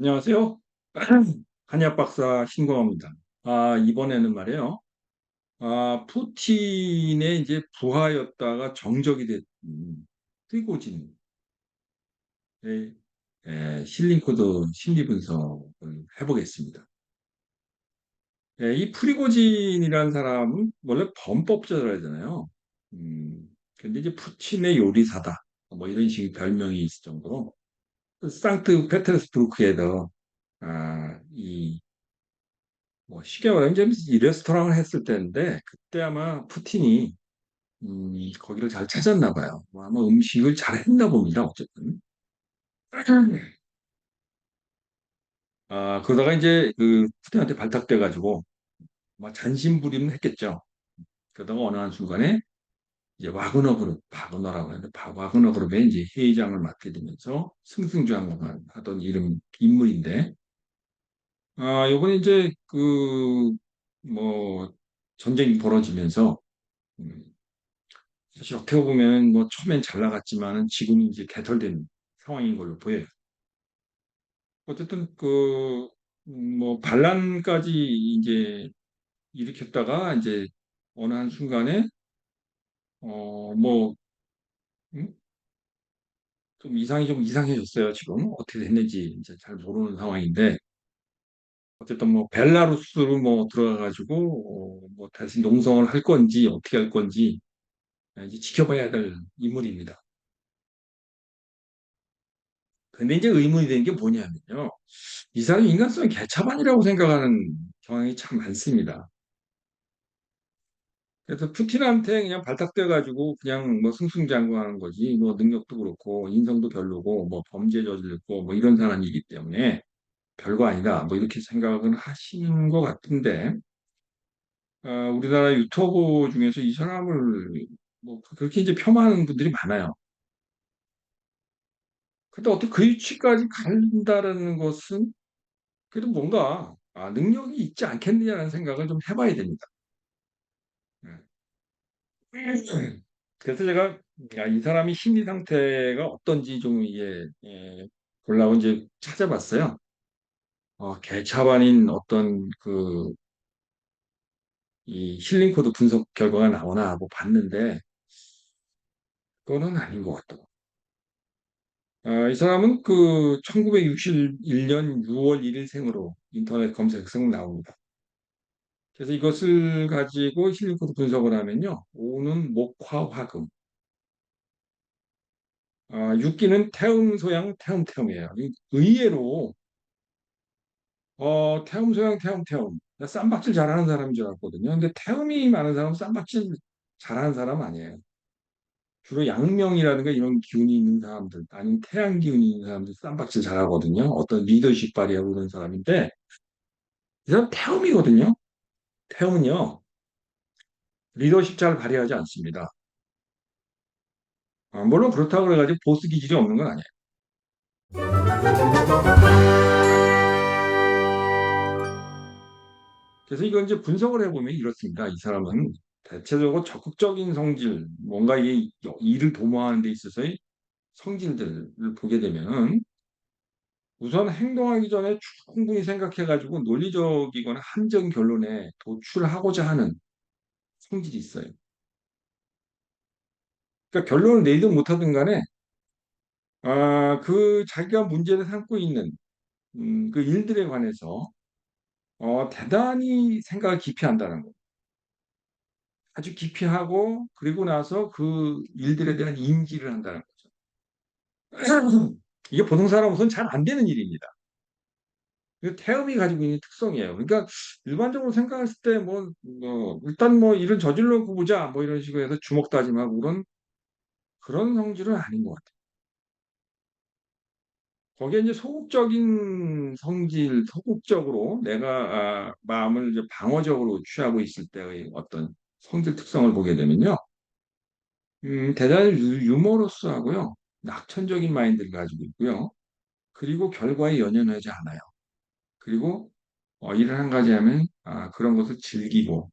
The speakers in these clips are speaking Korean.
안녕하세요. 한의학 박사 신공합니다. 이번에는 말이에요. 푸틴의 이제 부하였다가 정적이 된 프리고진의 실링코드 심리 분석을 해보겠습니다. 이 프리고진이라는 사람은 원래 범법자라잖아요. 근데 이제 푸틴의 요리사다. 뭐 이런 식의 별명이 있을 정도로 상트 페테르스부르크에서 이 쉽게 말하면 이제 이 레스토랑을 했을 때인데 그때 아마 푸틴이 거기를 잘 찾았나 봐요. 뭐 아마 음식을 잘 했나 봅니다. 어쨌든. 그러다가 이제 그 푸틴한테 발탁돼 가지고 막 잔심부리는 했겠죠. 그러다가 어느 한 순간에 이제 와그너 그룹, 바그너라고 하는데 와그너 그룹의 이제 회장을 맡게 되면서 승승장구하던 이름 인물인데 요번에 이제 그 뭐 전쟁이 벌어지면서 음, 사실 어떻게 보면 뭐 처음엔 잘 나갔지만은 지금은 이제 개털된 상황인 걸로 보여요. 어쨌든 그 뭐 반란까지 이제 일으켰다가 이제 어느 한 순간에 뭐 좀 이상해졌어요. 지금 어떻게 됐는지 이제 잘 모르는 상황인데 어쨌든 뭐 벨라루스로 뭐 들어가가지고 뭐 다시 농성을 할 건지 어떻게 할 건지 이제 지켜봐야 될 인물입니다. 근데 이제 의문이 되는 게 뭐냐면요. 이 사람이 인간성이 개차반이라고 생각하는 경향이 참 많습니다. 그래서 푸틴한테 그냥 발탁돼가지고 그냥 뭐 승승장구하는 거지, 뭐 능력도 그렇고 인성도 별로고 뭐 범죄 저질렀고 뭐 이런 사람이기 때문에 별거 아니다. 뭐 이렇게 생각은 하시는 것 같은데 우리나라 유튜버 중에서 이 사람을 뭐 그렇게 이제 폄하하는 분들이 많아요. 근데 어떻게 그 위치까지 간다라는 것은 그래도 뭔가 능력이 있지 않겠느냐는 생각을 좀 해봐야 됩니다. 네. 그래서 제가 이 사람이 심리 상태가 어떤지 좀 이게 보려고 이제 찾아봤어요. 개차반인 어떤 그 이 힐링 코드 분석 결과가 나오나 하고 봤는데 그거는 아닌 것 같더라고요. 이 사람은 그 1961년 6월 1일 생으로 인터넷 검색성 나옵니다. 그래서 이것을 가지고 힐링 코드 분석을 하면요. 오는 목화 화금, 육기는 태음 소양 태음 태음이에요. 의외로 태음 소양 태음 태음. 나 쌈박질 잘하는 사람인 줄 알았거든요. 근데 태음이 많은 사람은 쌈박질 잘하는 사람 아니에요. 주로 양명이라든가 이런 기운이 있는 사람들, 아니면 태양 기운이 있는 사람들 쌈박질 잘하거든요. 어떤 리더십 발휘하고 이런 사람인데 이 사람 태음이거든요. 태음은요 리더십 잘 발휘하지 않습니다. 물론 그렇다고 해가지고 보스 기질이 없는 건 아니에요. 그래서 이걸 이제 분석을 해보면 이렇습니다. 이 사람은 대체적으로 적극적인 성질, 뭔가 이 일을 도모하는 데 있어서의 성질들을 보게 되면은 우선 행동하기 전에 충분히 생각해가지고 논리적이거나 함정 결론에 도출하고자 하는 성질이 있어요. 그러니까 결론을 내든 못하든 간에 그 자기가 문제를 삼고 있는 그 일들에 관해서 대단히 생각을 깊이 한다는 거예요. 아주 깊이 하고 그리고 나서 그 일들에 대한 인지를 한다는 거죠. 이게 보통 사람으로서는 잘 안 되는 일입니다. 그 태음이 가지고 있는 특성이에요. 그러니까 일반적으로 생각했을 때 일단 뭐 일을 저질러 보자 뭐 이런 식으로 해서 주먹 다짐하고 그런 성질은 아닌 것 같아요. 거기에 이제 소극적인 성질, 소극적으로 내가 마음을 이제 방어적으로 취하고 있을 때의 어떤 성질 특성을 보게 되면요. 대단히 유머러스하고요. 낙천적인 마인드를 가지고 있고요. 그리고 결과에 연연하지 않아요. 그리고 일을 한 가지 하면 그런 것을 즐기고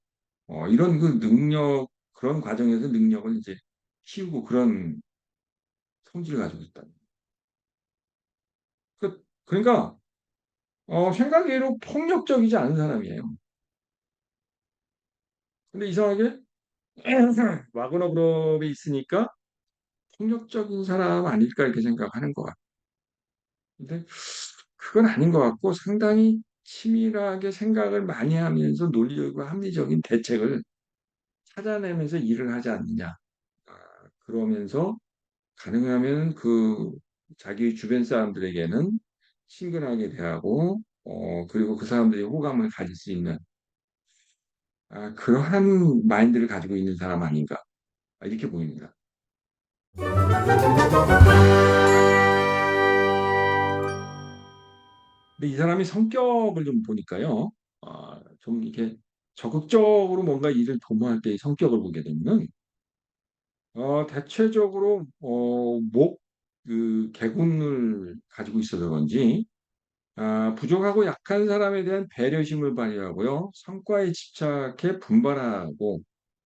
이런 그 능력 그런 과정에서 능력을 이제 키우고 그런 성질을 가지고 있다. 그러니까 생각외로 폭력적이지 않은 사람이에요. 근데 이상하게 와그너 그룹에 있으니까 폭력적인 사람 아닐까 이렇게 생각하는 것 같아요. 근데 그건 아닌 것 같고 상당히 치밀하게 생각을 많이 하면서 논리적이고 합리적인 대책을 찾아내면서 일을 하지 않느냐. 아, 그러면서 가능하면 그 자기 주변 사람들에게는 친근하게 대하고 그리고 그 사람들이 호감을 가질 수 있는 그러한 마인드를 가지고 있는 사람 아닌가 이렇게 보입니다. 근데 이 사람이 성격을 좀 보니까요, 좀 이렇게 적극적으로 뭔가 일을 도모할 때의 성격을 보게 되면, 대체적으로, 개군을 가지고 있어서 그런지, 부족하고 약한 사람에 대한 배려심을 발휘하고요, 성과에 집착해 분발하고,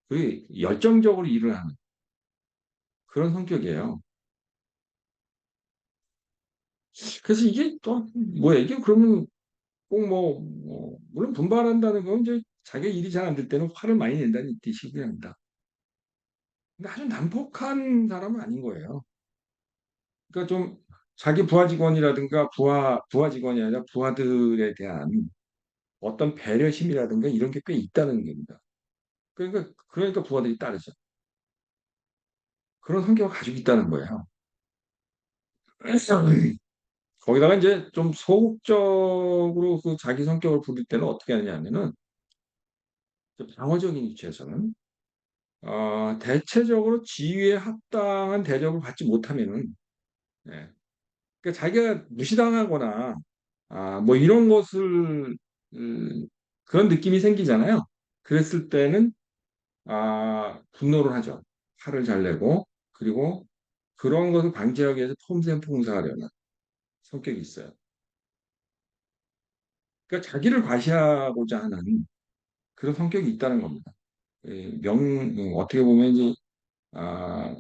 그 열정적으로 일을 하는 그런 성격이에요. 그래서 이게 또, 뭐야, 이게 그러면 꼭 물론 분발한다는 건 이제 자기 일이 잘 안 될 때는 화를 많이 낸다는 뜻이긴 합니다. 근데 아주 난폭한 사람은 아닌 거예요. 그러니까 좀 자기 부하 직원이라든가 부하 직원이 아니라 부하들에 대한 어떤 배려심이라든가 이런 게 꽤 있다는 겁니다. 그러니까 부하들이 따르죠. 그런 성격을 가지고 있다는 거예요. 거기다가 이제 좀 소극적으로 그 자기 성격을 부릴 때는 어떻게 하느냐면은 좀 방어적인 위치에서는 대체적으로 지위에 합당한 대접을 받지 못하면은, 예. 그러니까 자기가 무시당하거나, 뭐 이런 것을, 그런 느낌이 생기잖아요. 그랬을 때는, 분노를 하죠. 화를 잘 내고, 그리고 그런 것을 방지하기 위해서 폼생풍사하려는 성격이 있어요. 그러니까 자기를 과시하고자 하는 그런 성격이 있다는 겁니다. 어떻게 보면 이제, 아,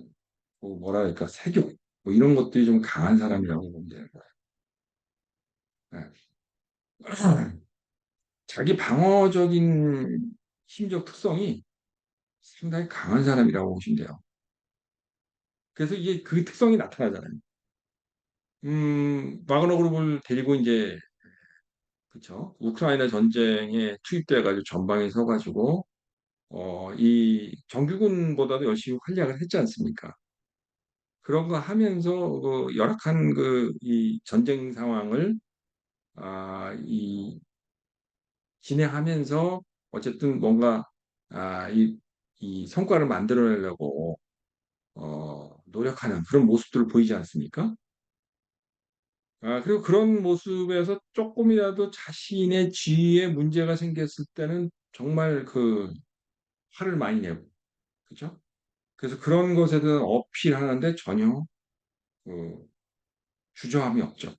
뭐랄까, 세교, 뭐 이런 것들이 좀 강한 사람이라고 보면 되는 거예요. 네. 자기 방어적인 심적 특성이 상당히 강한 사람이라고 보시면 돼요. 그래서 이게 그 특성이 나타나잖아요. 와그너 그룹을 데리고 이제, 그쵸. 우크라이나 전쟁에 투입돼가지고 전방에 서가지고, 이 정규군보다도 열심히 활약을 했지 않습니까? 그런 거 하면서 그 열악한 이 전쟁 상황을, 이 진행하면서 어쨌든 뭔가 이 성과를 만들어내려고 노력하는 그런 모습들을 보이지 않습니까? 그리고 그런 모습에서 조금이라도 자신의 지위에 문제가 생겼을 때는 정말 그 화를 많이 내고, 그죠? 그래서 그런 것에 대한 어필하는데 전혀 그 주저함이 없죠.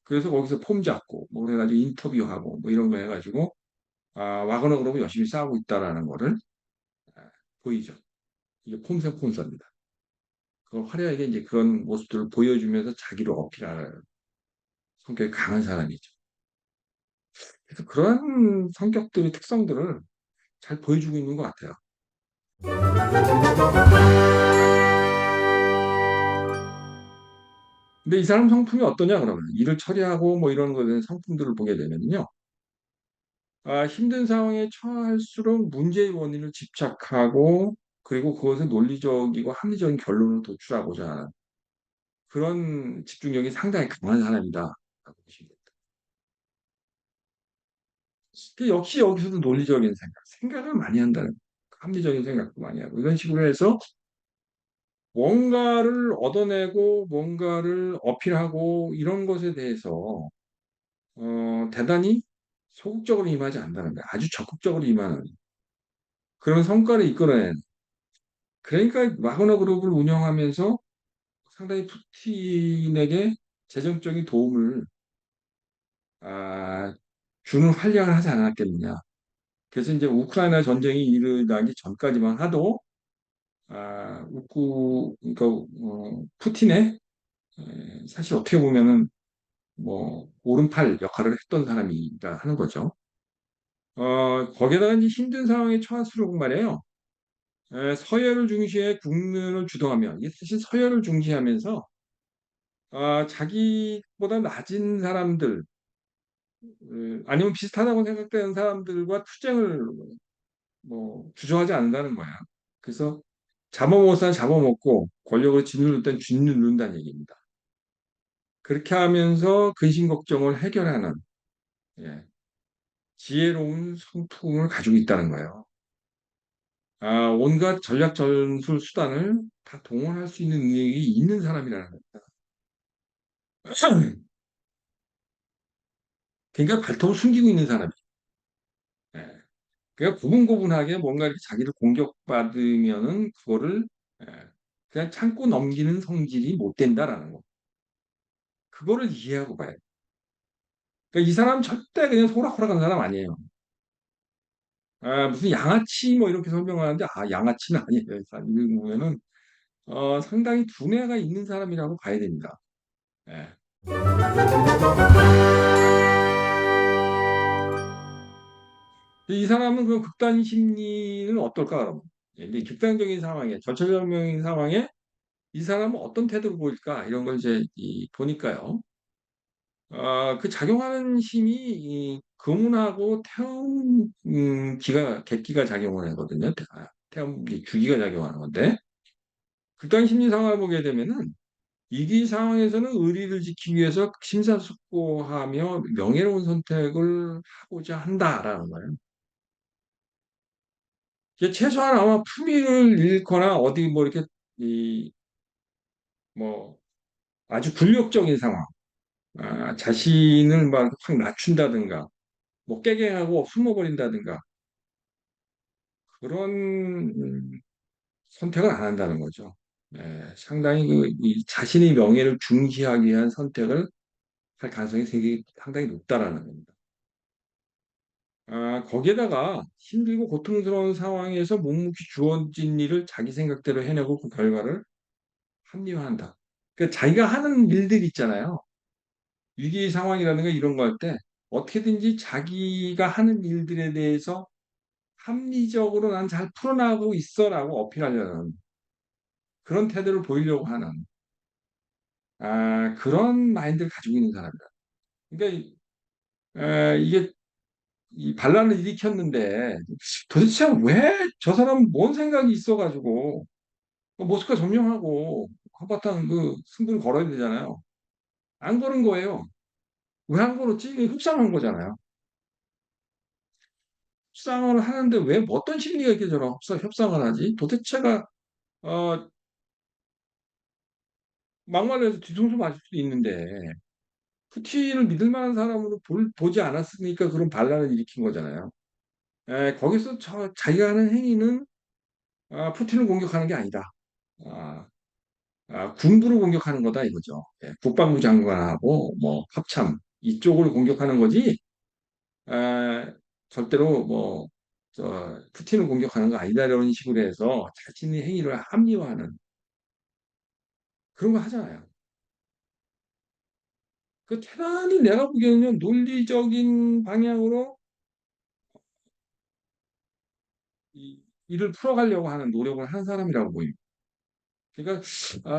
그래서 거기서 폼 잡고, 뭐 그래가지고 인터뷰하고, 뭐 이런 거 해가지고, 와그너 그룹은 열심히 싸우고 있다라는 거를 아, 보이죠. 이게 폼생폼사입니다. 그 화려하게 이제 그런 모습들을 보여주면서 자기를 어필하는 성격이 강한 사람이죠. 그래서 그런 성격들의 특성들을 잘 보여주고 있는 것 같아요. 근데 이 사람 성품이 어떠냐 그러면 일을 처리하고 뭐 이런 거에 대한 성품들을 보게 되면요. 힘든 상황에 처할수록 문제의 원인을 집착하고 그리고 그것을 논리적이고 합리적인 결론을 도출하고자 하는 그런 집중력이 상당히 강한 사람이다. 라고 보시면 됩니다. 역시 여기서도 논리적인 생각을 많이 한다는, 합리적인 생각도 많이 하고, 이런 식으로 해서 뭔가를 얻어내고, 뭔가를 어필하고, 이런 것에 대해서, 대단히 소극적으로 임하지 않는다는 거예요. 아주 적극적으로 임하는 그런 성과를 이끌어낸. 그러니까 와그너 그룹을 운영하면서 상당히 푸틴에게 재정적인 도움을, 아, 주는 활약을 하지 않았겠느냐. 그래서 이제 우크라이나 전쟁이 일어나기 전까지만 하도 그러니까 푸틴의 사실 어떻게 보면은 뭐 오른팔 역할을 했던 사람이라 하는 거죠. 거기에다가 이제 힘든 상황에 처할수록 말이에요. 서열을 중시해 국민을 주도하며, 이게 사실 서열을 중시하면서 자기보다 낮은 사람들, 아니면 비슷하다고 생각되는 사람들과 투쟁을 뭐 주저하지 않는다는 거야. 그래서 잡아먹을 사람 잡아먹고 권력을 짓누를 땐 짓누른다는 얘기입니다. 그렇게 하면서 근심 걱정을 해결하는, 예, 지혜로운 성품을 가지고 있다는 거예요. 온갖 전략 전술 수단을 다 동원할 수 있는 능력이 있는 사람이라는 겁니다. 그러니까 발톱을 숨기고 있는 사람이에요. 예. 그러니까 고분고분하게 뭔가 이렇게 자기를 공격받으면은 그거를, 예, 그냥 참고 넘기는 성질이 못 된다라는 거. 그거를 이해하고 봐야 돼. 그러니까 이 사람 절대 그냥 호락호락한 사람 아니에요. 무슨 양아치 뭐 이렇게 설명하는데, 양아치는 아니에요. 이거 보면은 상당히 두뇌가 있는 사람이라고 봐야 됩니다. 예. 이 사람은 그 극단 심리는 어떨까, 그러면? 이제 극단적인 상황에, 절체절명인 상황에 이 사람은 어떤 태도를 보일까? 이런 걸 이제 보니까요. 그 작용하는 힘이 이 금운하고 태음, 객기가 작용을 하거든요. 태음 주기가 작용하는 건데, 극단 심리 상황을 보게 되면은 위기 상황에서는 의리를 지키기 위해서 심사숙고하며 명예로운 선택을 하고자 한다라는 거예요. 이게 최소한 아마 품위를 잃거나 어디 뭐 이렇게 이 뭐 아주 굴욕적인 상황, 자신을 막 확 낮춘다든가, 뭐 깨갱하고 숨어버린다든가 그런 선택을 안 한다는 거죠. 상당히 이 자신의 명예를 중시하기 위한 선택을 할 가능성이 되게 상당히 높다라는 겁니다. 거기에다가 힘들고 고통스러운 상황에서 묵묵히 주어진 일을 자기 생각대로 해내고 그 결과를 합리화한다. 그 자기가 하는 일들 있잖아요. 위기 상황이라든가 이런 거 할 때 어떻게든지 자기가 하는 일들에 대해서 합리적으로 난 잘 풀어나가고 있어라고 어필하려는 그런 태도를 보이려고 하는 그런 마인드를 가지고 있는 사람이다. 그러니까 이게 이 반란을 일으켰는데 도대체 왜 저 사람 뭔 생각이 있어가지고 모스크바 점령하고 한바탕 그 승부를 걸어야 되잖아요. 안 거는 거예요. 왜 안 걸었지? 이게 흡상한 거잖아요. 협상을 하는데 왜 어떤 심리가 있게 저런 협상을 하지? 도대체가 어, 막말로 해서 뒤통수 맞을 수도 있는데 푸틴을 믿을 만한 사람으로 보지 않았으니까 그런 반란을 일으킨 거잖아요. 거기서 자기가 하는 행위는 푸틴을 공격하는 게 아니다. 아, 군부를 공격하는 거다 이거죠. 국방부 장관하고 뭐 합참 이쪽을 공격하는 거지. 에, 절대로 뭐 푸틴을 공격하는 거 아니다 이런 식으로 해서 자신의 행위를 합리화하는 그런 거 하잖아요. 그 대단히 내가 보기에는 논리적인 방향으로 이 일을 풀어가려고 하는 노력을 한 사람이라고 보입니다. 그러니까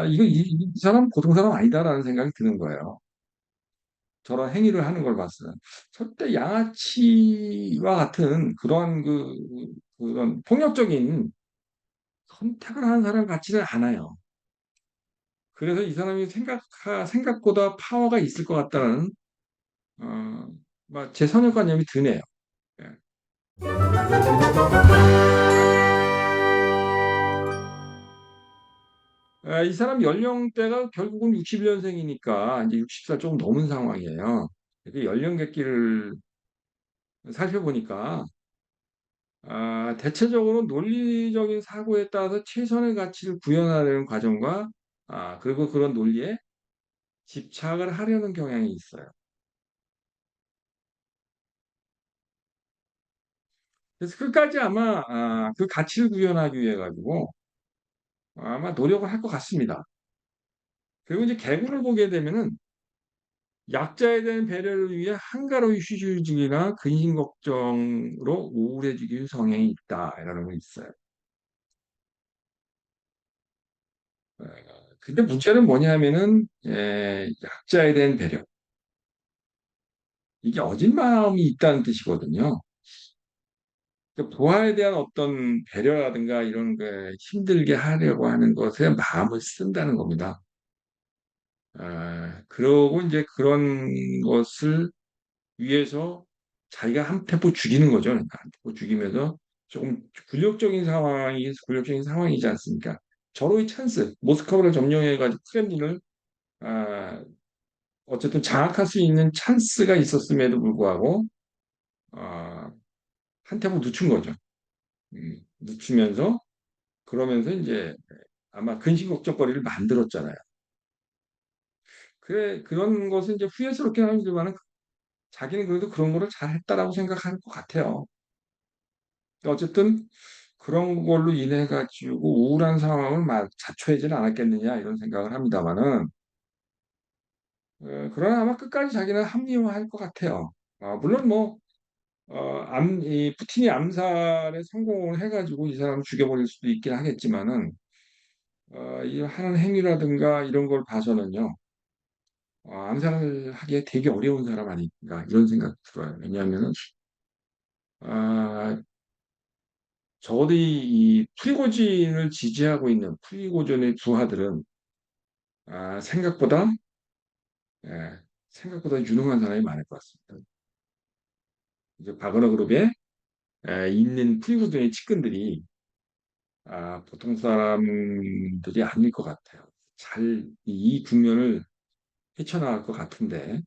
이 사람 보통 사람 아니다라는 생각이 드는 거예요. 저런 행위를 하는 걸 봤어요. 절대 양아치와 같은 그런 그런 폭력적인 선택을 하는 사람 같지는 않아요. 그래서 이 사람이 생각보다 파워가 있을 것 같다는 어, 제 선입관념이 드네요. 예. 이 사람 연령대가 결국은 61년생이니까 이제 60살 조금 넘은 상황이에요. 그 연령객기를 살펴보니까 대체적으로 논리적인 사고에 따라서 최선의 가치를 구현하려는 과정과 그리고 그런 논리에 집착을 하려는 경향이 있어요. 그래서 끝까지 아마 그 가치를 구현하기 위해 가지고 아마 노력을 할 것 같습니다. 그리고 이제 개구를 보게 되면은 약자에 대한 배려를 위해 한가로이 휴식이나 근심 걱정으로 우울해지기 성향이 있다. 이라는 거 있어요. 어, 근데 문제는 뭐냐면은, 약자에 대한 배려. 이게 어진 마음이 있다는 뜻이거든요. 그러니까 부하에 대한 어떤 배려라든가 이런 게 힘들게 하려고 하는 것에 마음을 쓴다는 겁니다. 그러고 이제 그런 것을 위해서 자기가 한 템포 죽이는 거죠. 그러니까 한 템포 죽이면서 조금 굴욕적인 상황이지 않습니까? 절호의 찬스, 모스크바를 점령해가지고 크렘린을 아, 어쨌든 장악할 수 있는 찬스가 있었음에도 불구하고 아, 한 템포 늦춘 거죠. 늦추면서 그러면서 이제 아마 근심걱정거리를 만들었잖아요. 그래 그런 것은 이제 후회스럽게 하지만은 자기는 그래도 그런 거를 잘했다라고 생각하는 것 같아요. 그러니까 어쨌든 그런 걸로 인해 가지고 우울한 상황을 자초하지는 않았겠느냐 이런 생각을 합니다만은 그러나 아마 끝까지 자기는 합리화할 것 같아요. 물론 뭐 이 푸틴이 암살에 성공을 해가지고 이 사람을 죽여버릴 수도 있긴 하겠지만은 이 하는 행위라든가 이런 걸 봐서는요 암살을 하기에 되게 어려운 사람 아닌가 이런 생각이 들어요. 왜냐하면은 아, 적어도 이 프리고진을 지지하고 있는 프리고진의 부하들은 생각보다 예, 생각보다 유능한 사람이 많을 것 같습니다. 이제 바그너 그룹에 있는 프리고진의 측근들이 보통 사람들이 아닐 것 같아요. 잘 이 국면을 헤쳐나갈 것 같은데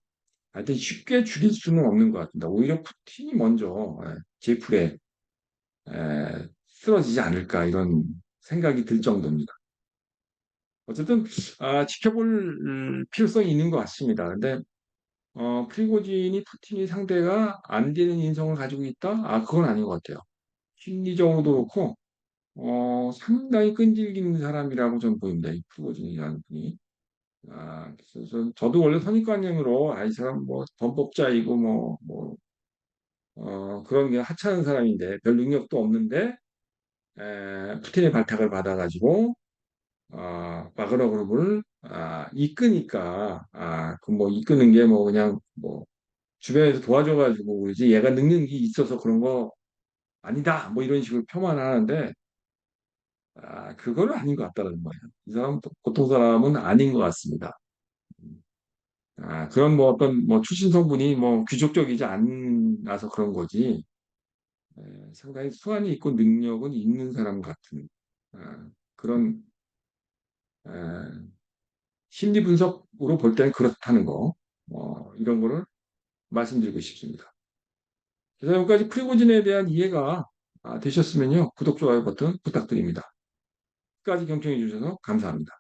하여튼 쉽게 죽일 수는 없는 것 같습니다. 오히려 푸틴이 먼저 제풀에 쓰러지지 않을까 이런 생각이 들 정도입니다. 어쨌든 지켜볼 필요성이 있는 것 같습니다. 근데 프리고진이 푸틴이 상대가 안 되는 인성을 가지고 있다? 그건 아닌 것 같아요. 심리적으로도 그렇고 상당히 끈질긴 사람이라고 저는 보입니다. 이 프리고진이라는 분이. 그래서 저도 원래 선입관념으로 이 사람 뭐 범법자이고 그런 게 하찮은 사람인데 별 능력도 없는데 푸틴의 발탁을 받아가지고 바그너 그룹을 이끄니까 그 뭐 이끄는 게 뭐 그냥 뭐 주변에서 도와줘가지고 이제 얘가 능력이 있어서 그런 거 아니다 뭐 이런 식으로 표만하는데 그거는 아닌 것 같다는 거예요. 이 사람 보통 사람은 아닌 것 같습니다. 그런 뭐 어떤 뭐 출신 성분이 뭐 귀족적이지 않아서 그런 거지. 상당히 수완이 있고 능력은 있는 사람 같은 그런 에, 심리 분석으로 볼 때는 그렇다는 거, 이런 거를 말씀드리고 싶습니다. 그래서 여기까지 프리고진에 대한 이해가 되셨으면요, 구독, 좋아요 버튼 부탁드립니다. 끝까지 경청해 주셔서 감사합니다.